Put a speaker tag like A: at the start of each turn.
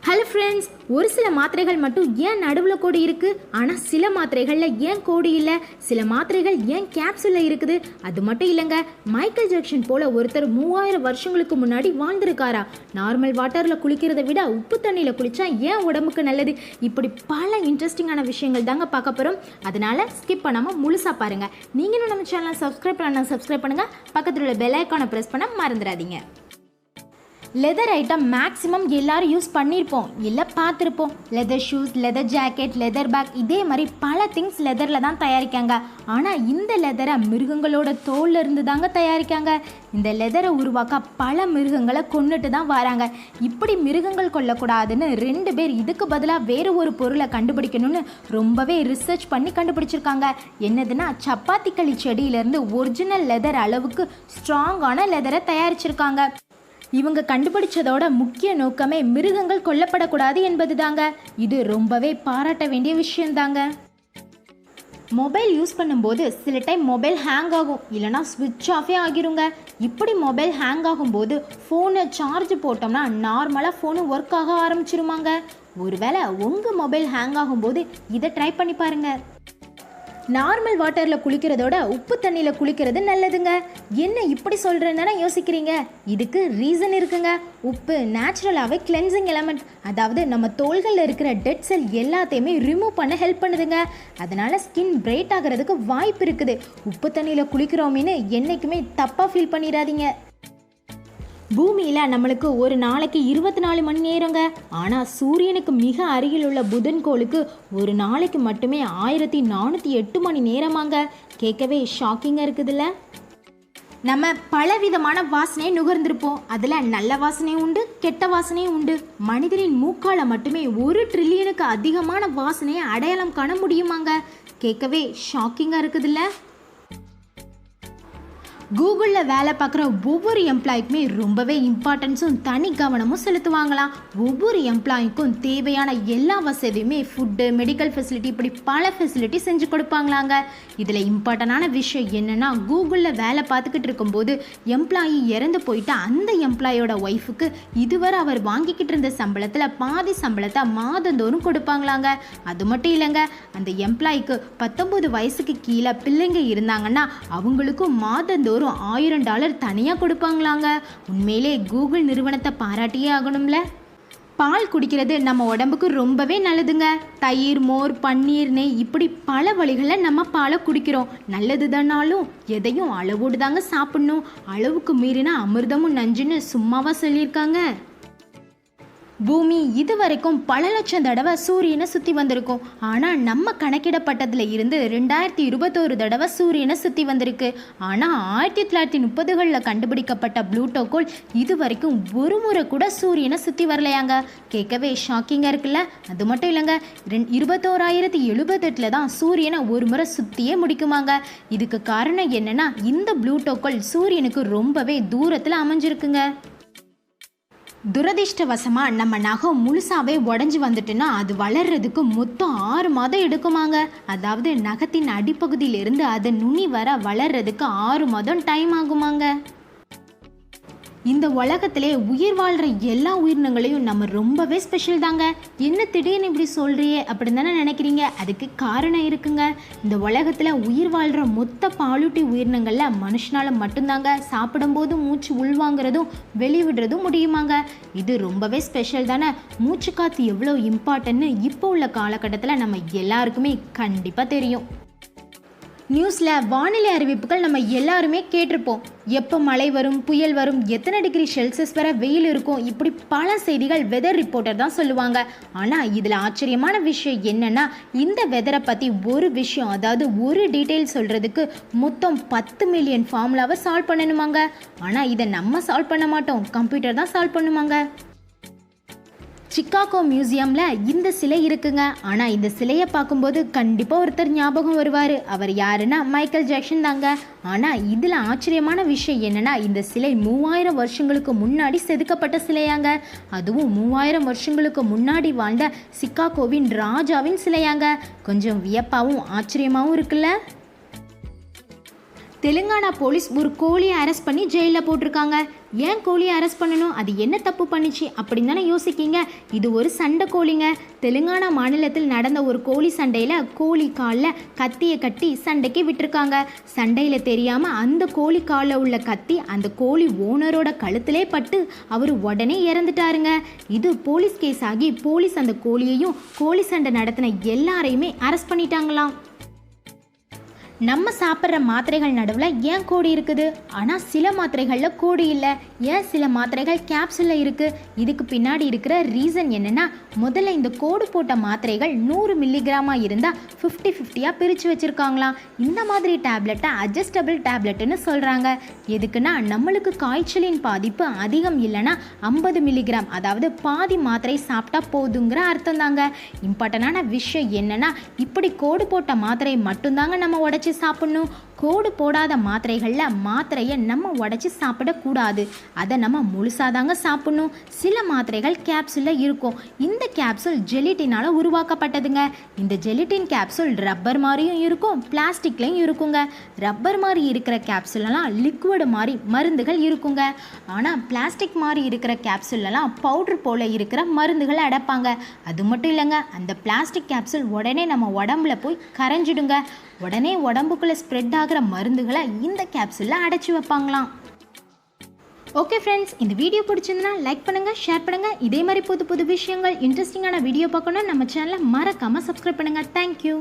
A: Hello friends, ஒரு சில மாத்திரைகள் மட்டும் ஏன் நடுவில் கோடு இருக்குது, ஆனால் சில மாத்திரைகளில் ஏன் கோடு இல்லை, சில மாத்திரைகள் ஏன் கேப்சூலில் இருக்குது. அது மட்டும் இல்லைங்க, மைக்கேல் ஜாக்சன் போல் ஒருத்தர் 3000 வருஷங்களுக்கு முன்னாடி வாழ்ந்திருக்காரா. நார்மல் வாட்டரில் குளிக்கிறத விட உப்பு தண்ணியில் குளித்தா ஏன் உடம்புக்கு நல்லது. இப்படி பல இன்ட்ரெஸ்டிங்கான விஷயங்கள் தாங்க பார்க்க போகிறோம். அதனால் ஸ்கிப் பண்ணாமல் முழுசாக பாருங்கள். நீங்களும் நம்ம சேனலை சப்ஸ்கிரைப் பண்ணுங்கள். பக்கத்தில் உள்ள பெல் ஐக்கானை ப்ரெஸ் பண்ண மறந்துடாதீங்க. லெதர் ஐட்டம் மேக்ஸிமம் எல்லாரும் யூஸ் பண்ணியிருப்போம், இல்லை பார்த்துருப்போம். Leather shoes, leather jacket, leather bag, இதே மாதிரி பல திங்ஸ் லெதரில் தான் தயாரிக்காங்க. ஆனால் இந்த லெதரை மிருகங்களோட தோலில் இருந்து தாங்க தயாரிக்காங்க. இந்த லெதரை உருவாக்க பல மிருகங்களை கொண்டுட்டு தான் வராங்க. இப்படி மிருகங்கள் கொல்லக்கூடாதுன்னு 2 பேர் இதுக்கு பதிலாக வேறு ஒரு பொருளை கண்டுபிடிக்கணும்னு ரொம்பவே ரிசர்ச் பண்ணி கண்டுபிடிச்சிருக்காங்க. என்னதுன்னா, சப்பாத்தி களி செடியிலேருந்து ஒரிஜினல் லெதர் அளவுக்கு ஸ்ட்ராங்கான லெதரை தயாரிச்சிருக்காங்க. இவங்க கண்டுபிடிச்சதோட முக்கிய நோக்கமே மிருகங்கள் கொல்லப்படக்கூடாது என்பது தாங்க. இது ரொம்பவே பாராட்ட வேண்டிய விஷயந்தாங்க. மொபைல் யூஸ் பண்ணும்போது சில டைம் மொபைல் ஹேங் ஆகும், இல்லைனா ஸ்விட்ச் ஆஃபே ஆகிருங்க. இப்படி மொபைல் ஹேங் ஆகும்போது ஃபோனை சார்ஜ் போட்டோம்னா நார்மலாக ஃபோனு ஒர்க் ஆக ஆரம்பிச்சிருமாங்க. ஒருவேளை உங்கள் மொபைல் ஹேங் ஆகும்போது இதை ட்ரை பண்ணி பாருங்கள். நார்மல் வாட்டரில் குளிக்கிறதோட உப்பு தண்ணியில் குளிக்கிறது நல்லதுங்க. என்ன இப்படி சொல்கிறேன்னு யோசிக்கிறீங்க? இதுக்கு ரீசன் இருக்குங்க. உப்பு நேச்சுரலாகவே கிளென்சிங் எலமெண்ட், அதாவது நம்ம தோள்களில் இருக்கிற டெட் செல் எல்லாத்தையுமே ரிமூவ் பண்ண ஹெல்ப் பண்ணுதுங்க. அதனால் ஸ்கின் பிரைட் ஆகிறதுக்கு வாய்ப்பு இருக்குது. உப்பு தண்ணியில் குளிக்கிறோமின்னு என்றைக்குமே தப்பாக ஃபீல் பண்ணிடாதீங்க. பூமியில் நம்மளுக்கு ஒரு நாளைக்கு 24 மணி நேரங்க. ஆனால் சூரியனுக்கு மிக அருகில் உள்ள புதன் கோளுக்கு ஒரு நாளைக்கு மட்டுமே 1408 மணி நேரமாங்க. கேட்கவே ஷாக்கிங்காக இருக்குதுல்ல. நம்ம பலவிதமான வாசனையை நுகர்ந்திருப்போம். அதில் நல்ல வாசனையும் உண்டு, கெட்ட வாசனையும் உண்டு. மனிதனின் மூக்கால மட்டுமே 1 ட்ரில்லியனுக்கு அதிகமான வாசனையை அடையாளம் காண முடியுமாங்க. கேட்கவே ஷாக்கிங்காக இருக்குதுல்ல. கூகுளில் வேலை பார்க்குற ஒவ்வொரு எம்ப்ளாய்க்குமே ரொம்பவே இம்பார்ட்டன்ஸும் தனி கவனமும் செலுத்துவாங்களாம். ஒவ்வொரு எம்ப்ளாய்க்கும் தேவையான எல்லா வசதியுமே ஃபுட்டு, மெடிக்கல் ஃபெசிலிட்டி, இப்படி பல ஃபெசிலிட்டி செஞ்சு கொடுப்பாங்களாங்க. இதில் இம்பார்ட்டண்டான விஷயம் என்னென்னா, கூகுளில் வேலை பார்த்துக்கிட்டு இருக்கும்போது எம்ப்ளாயி இறந்து போயிட்டு அந்த எம்ப்ளாயோட ஒய்ஃபுக்கு இதுவரை அவர் வாங்கிக்கிட்டு இருந்த சம்பளத்தில் பாதி சம்பளத்தை மாதந்தோறும் கொடுப்பாங்களாங்க. அது மட்டும் இல்லைங்க, அந்த எம்ப்ளாய்க்கு 19 வயசுக்கு கீழே பிள்ளைங்க இருந்தாங்கன்னா அவங்களுக்கும் மாதந்தோறும் $1000 தனியாக கொடுப்பாங்களாங்க. உண்மையிலே கூகுள் நிறுவனத்தை பாராட்டியே ஆகணும்ல. பால் குடிக்கிறது நம்ம உடம்புக்கு ரொம்பவே நல்லதுங்க. தயிர், மோர், பன்னீர், நெய், இப்படி பல வழிகளில் நம்ம பாலை குடிக்கிறோம். நல்லது தானாலும் எதையும் அளவோடு தாங்க சாப்பிடணும். அளவுக்கு மீறினா அமிர்தமும் நஞ்சுன்னு சும்மாவா சொல்லியிருக்காங்க. பூமி இது வரைக்கும் பல லட்சம் தடவை சூரியனை சுற்றி வந்திருக்கும். ஆனால் நம்ம கணக்கிடப்பட்டதில் இருந்து 2021 தடவை சூரியனை சுற்றி வந்திருக்கு. ஆனால் 1930களில் கண்டுபிடிக்கப்பட்ட ப்ளூட்டோகோள் இது வரைக்கும் ஒரு முறை கூட சூரியனை சுற்றி வரலையாங்க. கேட்கவே ஷாக்கிங்காக இருக்குல்ல. அது மட்டும் இல்லைங்க, 21078 தான் சூரியனை ஒரு முறை சுற்றியே முடிக்குமாங்க. இதுக்கு காரணம் என்னென்னா, இந்த ப்ளூட்டோகோள் சூரியனுக்கு ரொம்பவே தூரத்தில் அமைஞ்சிருக்குங்க. துரதிர்ஷ்டவசமாக நம்ம நகம் முழுசாவே உடஞ்சி வந்துட்டுன்னா அது வளர்றதுக்கு மொத்தம் 6 மாதம் எடுக்குமாங்க. அதாவது நகத்தின் அடிப்பகுதியிலிருந்து அதன் நுனி வர வளர்றதுக்கு 6 மாதம் டைம் ஆகுமாங்க. இந்த உலகத்திலே உயிர் வாழ்கிற எல்லா உயிரினங்களையும் நம்ம ரொம்பவே ஸ்பெஷல் தாங்க. என்ன திடீர்னு இப்படி சொல்கிறியே அப்படின்னு தானே நினைக்கிறீங்க? அதுக்கு காரணம் இருக்குங்க. இந்த உலகத்தில் உயிர் வாழ்கிற மொத்த பாலூட்டி உயிரினங்களில் மனுஷனால் மட்டும்தாங்க சாப்பிடும்போது மூச்சு உள்வாங்கிறதும் வெளிவிடுறதும் முடியுமாங்க. இது ரொம்பவே ஸ்பெஷல் தானே. மூச்சு காற்று எவ்வளோ இம்பார்ட்டன்ட்னு இப்போ உள்ள காலகட்டத்தில் நம்ம எல்லாருக்குமே கண்டிப்பாக தெரியும். நியூஸில் வானிலை அறிவிப்புகள் நம்ம எல்லாருமே கேட்டிருப்போம். எப்போ மழை வரும், புயல் வரும், எத்தனை டிகிரி செல்சியஸ் வரை வெயில் இருக்கும், இப்படி பல செய்திகள் வெதர் ரிப்போர்ட்டர் தான் சொல்லுவாங்க. ஆனால் இதில் ஆச்சரியமான விஷயம் என்னென்னா, இந்த வெதரை பற்றி ஒரு விஷயம், அதாவது ஒரு டீட்டெயில் சொல்கிறதுக்கு மொத்தம் 10 மில்லியன் ஃபார்முலாவை சால்வ் பண்ணணுமாங்க. ஆனால் இதை நம்ம சால்வ் பண்ண மாட்டோம், கம்ப்யூட்டர் தான் சால்வ் பண்ணுமாங்க. சிக்காகோ மியூசியமில் இந்த சிலை இருக்குங்க. ஆனால் இந்த சிலையை பார்க்கும்போது கண்டிப்பாக ஒருத்தர் ஞாபகம் வருவார். அவர் யாருன்னா மைக்கேல் ஜாக்சன் தாங்க. ஆனால் இதில் ஆச்சரியமான விஷயம் என்னென்னா, இந்த சிலை 3000 வருஷங்களுக்கு முன்னாடி செதுக்கப்பட்ட சிலையாங்க. அதுவும் 3000 வருஷங்களுக்கு முன்னாடி வாழ்ந்த சிக்காகோவின் ராஜாவின் சிலையாங்க. கொஞ்சம் வியப்பாகவும் ஆச்சரியமாகவும் இருக்குல்ல. தெலுங்கானா போலீஸ் ஒரு கோழியை அரெஸ்ட் பண்ணி ஜெயிலில் போட்டிருக்காங்க. ஏன் கோழியை அரெஸ்ட் பண்ணணும், அது என்ன தப்பு பண்ணிச்சு அப்படின்னு தானே யோசிக்கிங்க. இது ஒரு சண்டை கோழிங்க. தெலுங்கானா மாநிலத்தில் நடந்த ஒரு கோழி சண்டையில் கோழி காலில் கத்தியை கட்டி சண்டைக்கு விட்டுருக்காங்க. சண்டையில் தெரியாமல் அந்த கோழி காலில் உள்ள கத்தி அந்த கோழி ஓனரோட கழுத்திலே பட்டு அவர் உடனே இறந்துட்டாருங்க. இது போலீஸ் கேஸ் ஆகி போலீஸ் அந்த கோழியையும் கோழி சண்டை நடத்தின எல்லாரையுமே அரெஸ்ட் பண்ணிட்டாங்களாம். நம்ம சாப்பிட்ற மாத்திரைகள் நடுவில் ஏன் கோடு இருக்குது, ஆனால் சில மாத்திரைகளில் கோடு இல்லை. ஏன் சில மாத்திரைகள் கேப்சூலில் இருக்குது? இதுக்கு பின்னாடி இருக்கிற ரீசன் என்னென்னா, முதல்ல இந்த கோடு போட்ட மாத்திரைகள் 100 மில்லிகிராமாக இருந்தால் 50-50 பிரித்து வச்சுருக்காங்களாம். இந்த மாதிரி டேப்லெட்டை அட்ஜஸ்டபிள் டேப்லெட்டுன்னு சொல்கிறாங்க. எதுக்குன்னா, நம்மளுக்கு காய்ச்சலின் பாதிப்பு அதிகம் இல்லைன்னா 50 மில்லிகிராம், அதாவது பாதி மாத்திரை சாப்பிட்டா போதுங்கிற அர்த்தம் தாங்க. இம்பார்ட்டண்டான விஷயம் என்னென்னா, இப்படி கோடு போட்ட மாத்திரை மட்டும்தாங்க நம்ம உடச்சி சாப்பிடணும். கோடு போடாத மாத்திரைகளில் மாத்திரையை நம்ம உடச்சி சாப்பிடக்கூடாது. அதை நம்ம முழுசாதாங்க சாப்பிடணும். சில மாத்திரைகள் கேப்சூலில் இருக்கும். இந்த கேப்சூல் ஜெலிட்டினால் உருவாக்கப்பட்டதுங்க. இந்த ஜெலிட்டின் கேப்சூல் ரப்பர் மாதிரியும் இருக்கும், பிளாஸ்டிக்லையும் இருக்குங்க. ரப்பர் மாதிரி இருக்கிற கேப்சூலெல்லாம் லிக்விட் மாதிரி மருந்துகள் இருக்குங்க. ஆனால் பிளாஸ்டிக் மாதிரி இருக்கிற கேப்சூலெல்லாம் பவுடர் போல் இருக்கிற மருந்துகளை அடைப்பாங்க. அது மட்டும் இல்லைங்க, அந்த பிளாஸ்டிக் கேப்சூல் உடனே நம்ம உடம்புல போய் கரைஞ்சிடுங்க. உடனே உடம்புக்குள்ளே ஸ்ப்ரெட் ஆகிற மருந்துகளை இந்த கேப்சூலில் அடைச்சி வைப்பாங்களாம். ஓகே ஃப்ரெண்ட்ஸ், இந்த வீடியோ பிடிச்சிருந்தனா லைக் பண்ணுங்கள், ஷேர் பண்ணுங்கள். இதே மாதிரி புது புது விஷயங்கள் இன்ட்ரெஸ்டிங்கான வீடியோ பார்க்கணும் நம்ம சேனலை மறக்காமல் சப்ஸ்கிரைப் பண்ணுங்கள். தேங்க்யூ.